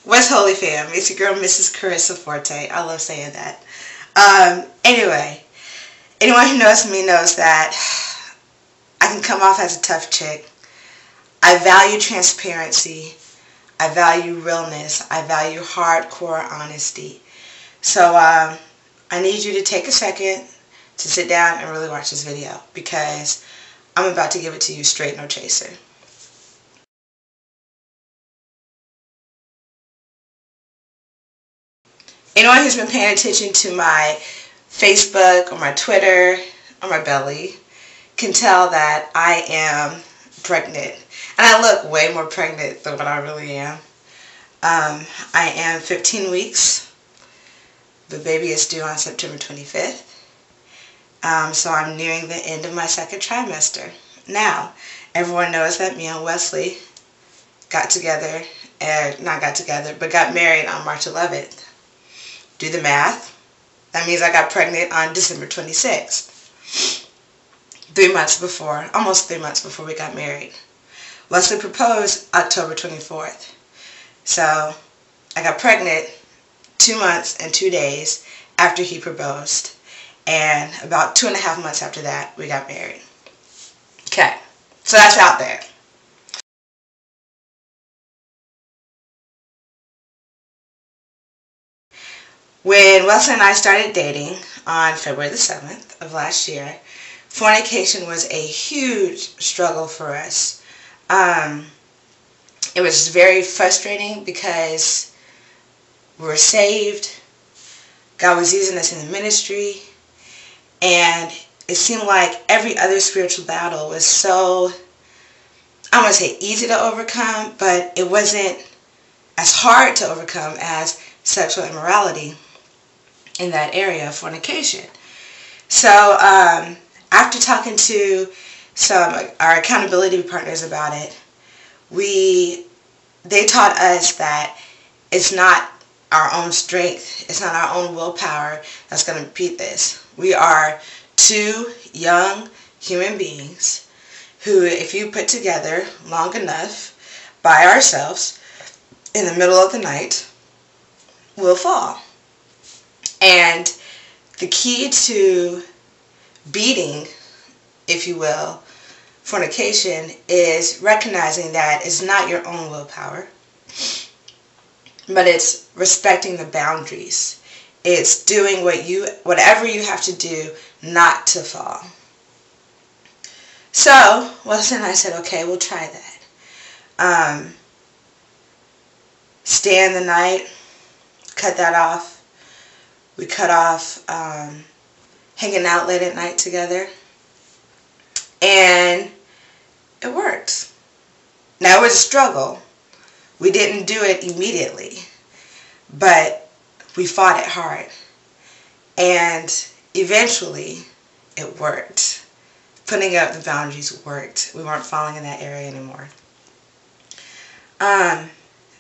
What's holy fam? It's your girl, Mrs. Kharissa Forte. I love saying that. Anyway, anyone who knows me knows that I can come off as a tough chick. I value transparency. I value realness. I value hardcore honesty. So I need you to take a second to sit down and really watch this video because I'm about to give it to you straight, no chaser. Anyone who's been paying attention to my Facebook or my Twitter or my belly can tell that I am pregnant. And I look way more pregnant than what I really am. I am 15 weeks. The baby is due on September 25th. So I'm nearing the end of my second trimester. Now, everyone knows that me and Wesley got married on March 11th. Do the math. That means I got pregnant on December 26th. Almost 3 months before we got married. Wesley proposed October 24th. So I got pregnant 2 months and 2 days after he proposed. And about 2.5 months after that, we got married. Okay, so that's out there. When Wesley and I started dating on February the 7th of last year, fornication was a huge struggle for us. It was very frustrating because we were saved, God was using us in the ministry, and it seemed like every other spiritual battle was so, I want to say easy to overcome, but it wasn't as hard to overcome as sexual immorality in that area of fornication. So after talking to our accountability partners about it, they taught us that it's not our own strength, it's not our own willpower that's going to beat this. We are two young human beings who, if you put together long enough by ourselves in the middle of the night, will fall. And the key to beating, if you will, fornication is recognizing that it's not your own willpower, but it's respecting the boundaries. It's doing whatever you have to do not to fall. So, Wesley and I said, okay, we'll try that. Stay in the night, cut that off. We cut off hanging out late at night together. And it worked. Now, it was a struggle. We didn't do it immediately, but we fought it hard. And eventually, it worked. Putting up the boundaries worked. We weren't falling in that area anymore.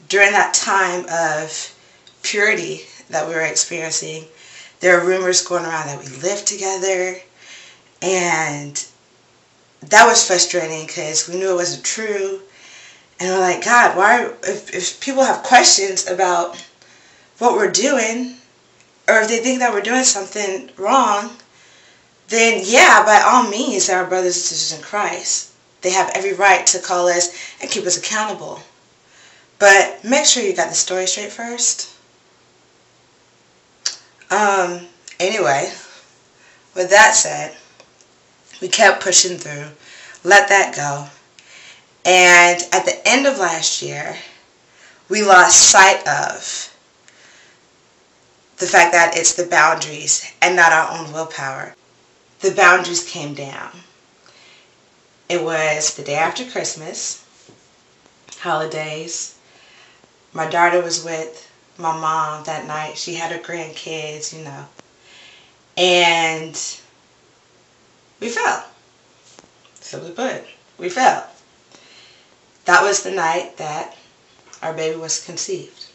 During that time of purity that we were experiencing, there were rumors going around that we lived together, and that was frustrating because we knew it wasn't true. And we're like, God, why? If people have questions about what we're doing, or if they think that we're doing something wrong, then yeah, by all means, they're our brothers and sisters in Christ. They have every right to call us and keep us accountable. But make sure you got the story straight first. Anyway, with that said, we kept pushing through, let that go. And at the end of last year, we lost sight of the fact that it's the boundaries and not our own willpower. The boundaries came down. It was the day after Christmas, holidays. My daughter was with my mom that night. She had her grandkids, you know. And we fell. Simply put, we fell. That was the night that our baby was conceived.